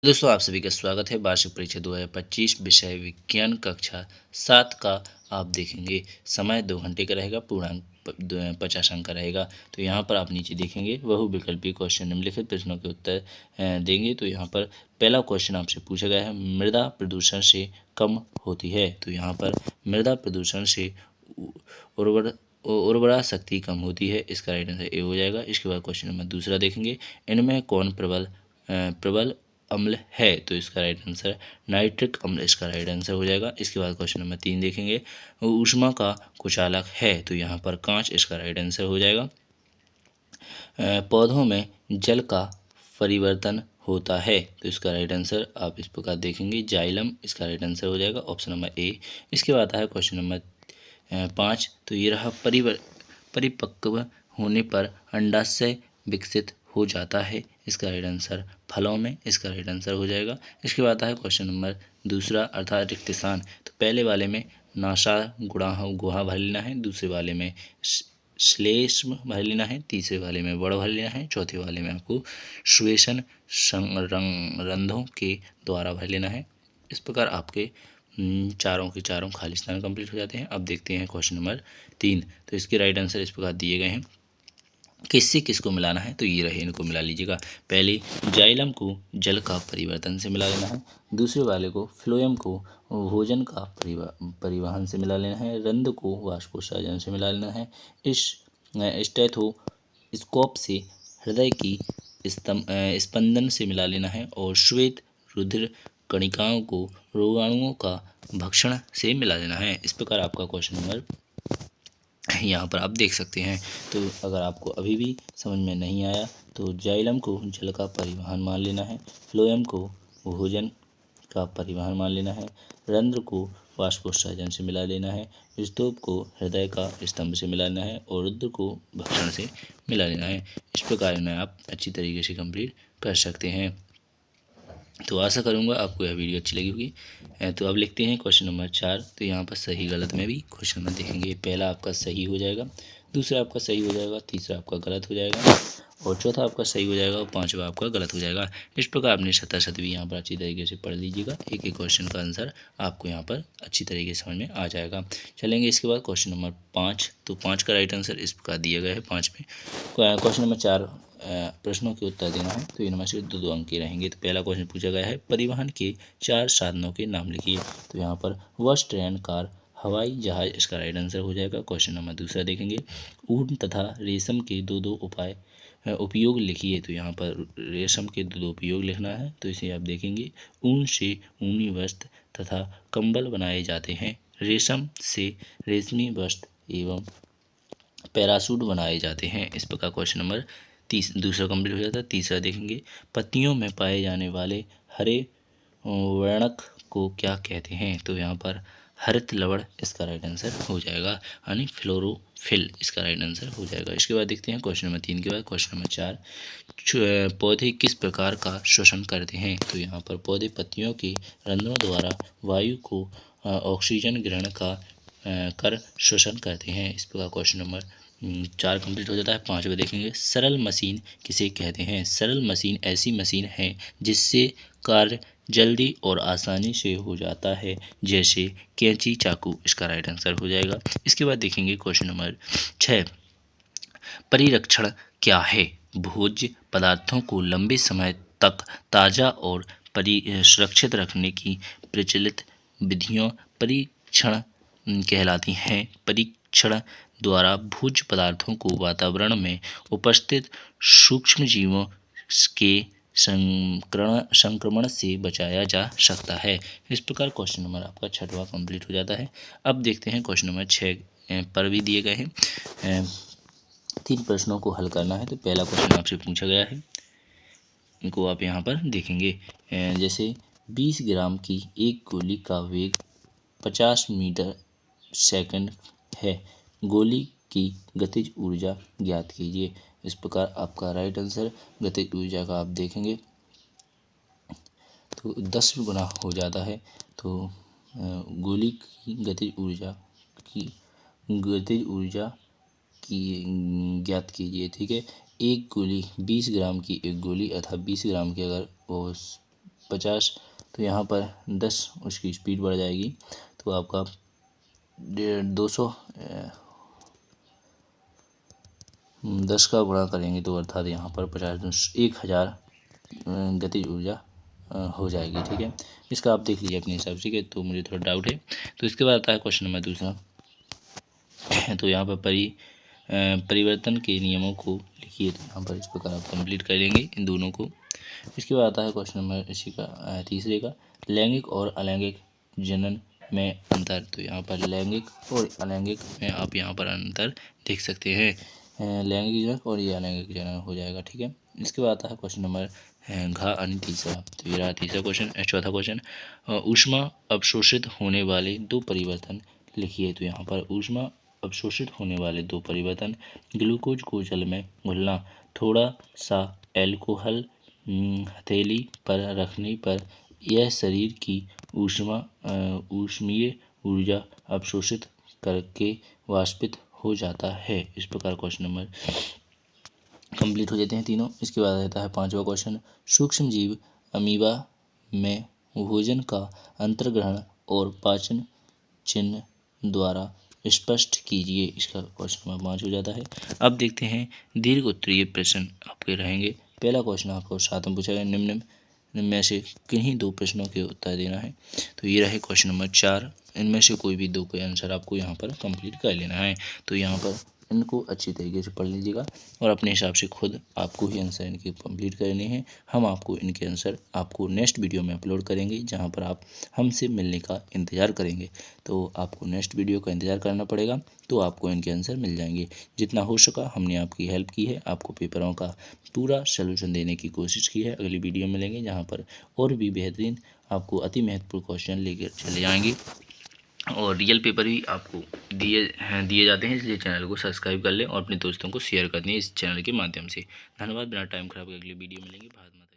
दोस्तों आप सभी का स्वागत है। वार्षिक परीक्षा 2025 विषय विज्ञान कक्षा 7 का आप देखेंगे। समय 2 घंटे का रहेगा, पूर्णांक 50 अंक का रहेगा। तो यहाँ पर आप नीचे देखेंगे बहुविकल्पीय क्वेश्चन निम्नलिखित प्रश्नों के उत्तर देंगे। तो यहाँ पर पहला क्वेश्चन आपसे पूछा गया है, मृदा प्रदूषण से कम होती है। तो यहाँ पर मृदा प्रदूषण से उर्वरा शक्ति कम होती है, इसका राइट आंसर ए हो जाएगा। इसके बाद क्वेश्चन नंबर दूसरा देखेंगे, इनमें कौन प्रबल अम्ल है। तो इसका राइट आंसर नाइट्रिक अम्ल इसका राइट आंसर हो जाएगा। इसके बाद क्वेश्चन नंबर 3 देखेंगे, ऊष्मा का कुचालक है। तो यहाँ पर कांच इसका राइट आंसर हो जाएगा। पौधों में जल का परिवर्तन होता है। तो इसका राइट आंसर आप इस प्रकार देखेंगे, जाइलम इसका राइट आंसर हो जाएगा, ऑप्शन नंबर ए। इसके बाद आता है क्वेश्चन नंबर 5। तो ये रहा, परिपक्व होने पर अंडाशय विकसित हो जाता है। इसका राइट आंसर फलों में इसका राइट आंसर हो जाएगा। इसके बाद आता है क्वेश्चन नंबर दूसरा अर्थात रिक्त स्थान। तो पहले वाले में नासा गुहा भर लेना है, दूसरे वाले में श्लेष्म भर लेना है, तीसरे वाले में बड़ भर लेना है, चौथे वाले में आपको श्वेषण रंध्रों के द्वारा भर लेना है। इस प्रकार आपके चारों के चारों खाली स्थान कंप्लीट हो जाते हैं। अब देखते हैं क्वेश्चन नंबर 3। तो इसके राइट आंसर इस प्रकार दिए गए हैं, किससे किसको मिलाना है। तो ये रहे, इनको मिला लीजिएगा। पहले जाइलम को जल का परिवर्तन से मिला लेना है, दूसरे वाले को फ्लोएम को भोजन का परिवहन से मिला लेना है, रंध्र को वाष्पोत्सर्जन से मिला लेना है, इस स्टेथोस्कोप से हृदय की स्पंदन से मिला लेना है, और श्वेत रुधिर कणिकाओं को रोगाणुओं का भक्षण से मिला लेना है। इस प्रकार आपका क्वेश्चन नंबर यहाँ पर आप देख सकते हैं। तो अगर आपको अभी भी समझ में नहीं आया तो जाइलम को जल का परिवहन मान लेना है, फ्लोएम को भोजन का परिवहन मान लेना है, रंध्र को वाष्पोत्सर्जन से मिला लेना है, स्तूप को हृदय का स्तंभ से मिला लेना है, और रुद्र को भक्षण से मिला लेना है। इस प्रकार इन्हें आप अच्छी तरीके से कंप्लीट कर सकते हैं। तो आशा करूँगा आपको यह वीडियो अच्छी लगी होगी। तो अब लिखते हैं क्वेश्चन नंबर 4। तो यहाँ पर सही गलत में भी क्वेश्चन में देखेंगे। पहला आपका सही हो जाएगा, दूसरा आपका सही हो जाएगा, तीसरा आपका गलत हो जाएगा, और चौथा आपका सही हो जाएगा, और पाँचवा आपका गलत हो जाएगा। इस प्रकार अपने शत भी यहाँ पर अच्छी तरीके से पढ़ लीजिएगा। एक एक क्वेश्चन का आंसर आपको यहाँ पर अच्छी तरीके से समझ में आ जाएगा। चलेंगे इसके बाद क्वेश्चन नंबर 5। तो 5 का राइट आंसर इस प्रकार दिया गया है। 5 में क्वेश्चन नंबर 4 प्रश्नों के उत्तर देना है। तो इनमें से 2 अंक के रहेंगे। तो पहला क्वेश्चन पूछा गया है, परिवहन के 4 साधनों के नाम लिखिए। तो यहाँ पर बस, ट्रेन, कार, हवाई जहाज इसका राइट आंसर हो जाएगा। क्वेश्चन नंबर दूसरा देखेंगे, ऊन तथा रेशम के दो उपयोग लिखिए। तो यहाँ पर रेशम के 2 उपयोग लिखना है। तो इसे आप देखेंगे, ऊन से ऊनी वस्त्र तथा कंबल बनाए जाते हैं, रेशम से रेशमी वस्त्र एवं पैरासूट बनाए जाते हैं। इस प्रकार क्वेश्चन नंबर दूसरा कंप्लीट हो जाता है। तीसरा देखेंगे, पत्तियों में पाए जाने वाले हरे वर्णक को क्या कहते हैं। तो यहाँ पर हरित लवण इसका राइट आंसर हो जाएगा, यानी फ्लोरोफिल इसका राइट आंसर हो जाएगा। इसके बाद देखते हैं क्वेश्चन नंबर 3 के बाद क्वेश्चन नंबर 4, पौधे किस प्रकार का शोषण करते हैं। तो यहाँ पर पौधे पत्तियों के रंध्रों द्वारा वायु को ऑक्सीजन ग्रहण कर शोषण करते हैं। इस प्रकार क्वेश्चन नंबर 4 कंप्लीट हो जाता है। 5 में देखेंगे, सरल मशीन किसे कहते हैं। सरल मशीन ऐसी मशीन है जिससे कार्य जल्दी और आसानी से हो जाता है, जैसे कैंची, चाकू इसका राइट आंसर हो जाएगा। इसके बाद देखेंगे क्वेश्चन नंबर 6, परिरक्षण क्या है। भोज्य पदार्थों को लंबे समय तक ताज़ा और सुरक्षित रखने की प्रचलित विधियों परीक्षण कहलाती हैं। परीक्षण द्वारा भोज्य पदार्थों को वातावरण में उपस्थित सूक्ष्म जीवों के संक्रमण से बचाया जा सकता है। इस प्रकार क्वेश्चन नंबर आपका 6वां कंप्लीट हो जाता है। अब देखते हैं क्वेश्चन नंबर 6 पर भी दिए गए हैं 3 प्रश्नों को हल करना है। तो पहला क्वेश्चन आपसे पूछा गया है, इनको आप यहाँ पर देखेंगे, जैसे 20 ग्राम की एक गोली का वेग 50 मीटर सेकंड है, गोली की गतिज ऊर्जा ज्ञात कीजिए। इस प्रकार आपका राइट आंसर गतिज ऊर्जा का आप देखेंगे तो 10 गुना हो जाता है। तो गोली की गतिज ऊर्जा की ज्ञात कीजिए। ठीक है, एक गोली 20 ग्राम की एक गोली अर्थात 20 ग्राम की अगर वो 50, तो यहाँ पर 10 उसकी स्पीड बढ़ जाएगी, तो आपका 200 10 का गुणा करेंगे तो अर्थात यहाँ पर 50 1000 गतिज ऊर्जा हो जाएगी। ठीक है, इसका आप देख लीजिए अपने हिसाब से। ठीक है, तो मुझे थोड़ा डाउट है। तो इसके बाद आता है क्वेश्चन नंबर दूसरा। तो यहाँ पर परिवर्तन के नियमों को लिखिए। तो यहाँ पर इस प्रकार आप कंप्लीट करेंगे इन दोनों को। इसके बाद आता है क्वेश्चन नंबर इसी का तीसरे का, लैंगिक और अलैंगिक जनन में अंतर। तो यहाँ पर लैंगिक और अलैंगिक में आप यहाँ पर अंतर देख सकते हैं। लैंगिक जनन और ये अलैंगिक जनन हो जाएगा। ठीक है, इसके बाद आता है क्वेश्चन नंबर घ यानी तीसरा। तो ये रहा तीसरा क्वेश्चन। चौथा क्वेश्चन, ऊष्मा अवशोषित होने वाले दो परिवर्तन लिखिए। तो यहाँ पर ऊष्मा अवशोषित होने वाले दो परिवर्तन, ग्लूकोज को जल में घुलना, थोड़ा सा एल्कोहल हथेली पर रखने पर यह शरीर की ऊष्मीय ऊर्जा अवशोषित करके वाष्पित हो जाता है। इस प्रकार क्वेश्चन नंबर कंप्लीट हो जाते हैं तीनों। इसके बाद रहता है पांचवा क्वेश्चन, सूक्ष्म जीव अमीबा में भोजन का अंतर्ग्रहण और पाचन चिन्ह द्वारा स्पष्ट कीजिए। इसका क्वेश्चन नंबर 5 हो जाता है। अब देखते हैं दीर्घ उत्तरीय प्रश्न आपके रहेंगे। पहला क्वेश्चन आपको 7 में पूछा गया, निम्न में से किन्हीं दो प्रश्नों के उत्तर देना है। तो ये रहे क्वेश्चन नंबर 4। इनमें से कोई भी दो के आंसर आपको यहाँ पर कंप्लीट कर लेना है। तो यहाँ पर इनको अच्छी तरीके से पढ़ लीजिएगा और अपने हिसाब से खुद आपको ही आंसर इनके कंप्लीट करने हैं। हम आपको इनके आंसर आपको नेक्स्ट वीडियो में अपलोड करेंगे, जहां पर आप हमसे मिलने का इंतज़ार करेंगे। तो आपको नेक्स्ट वीडियो का इंतज़ार करना पड़ेगा, तो आपको इनके आंसर मिल जाएंगे। जितना हो सका हमने आपकी हेल्प की है, आपको पेपरों का पूरा सोल्यूशन देने की कोशिश की है। अगली वीडियो मिलेंगे जहाँ पर और भी बेहतरीन आपको अति महत्वपूर्ण क्वेश्चन लेकर चले जाएंगे और रियल पेपर भी आपको दिए जाते हैं। इसलिए चैनल को सब्सक्राइब कर लें और अपने दोस्तों को शेयर कर दें इस चैनल के माध्यम से। धन्यवाद। बिना टाइम खराब के अगली वीडियो मिलेंगे। भारत माता।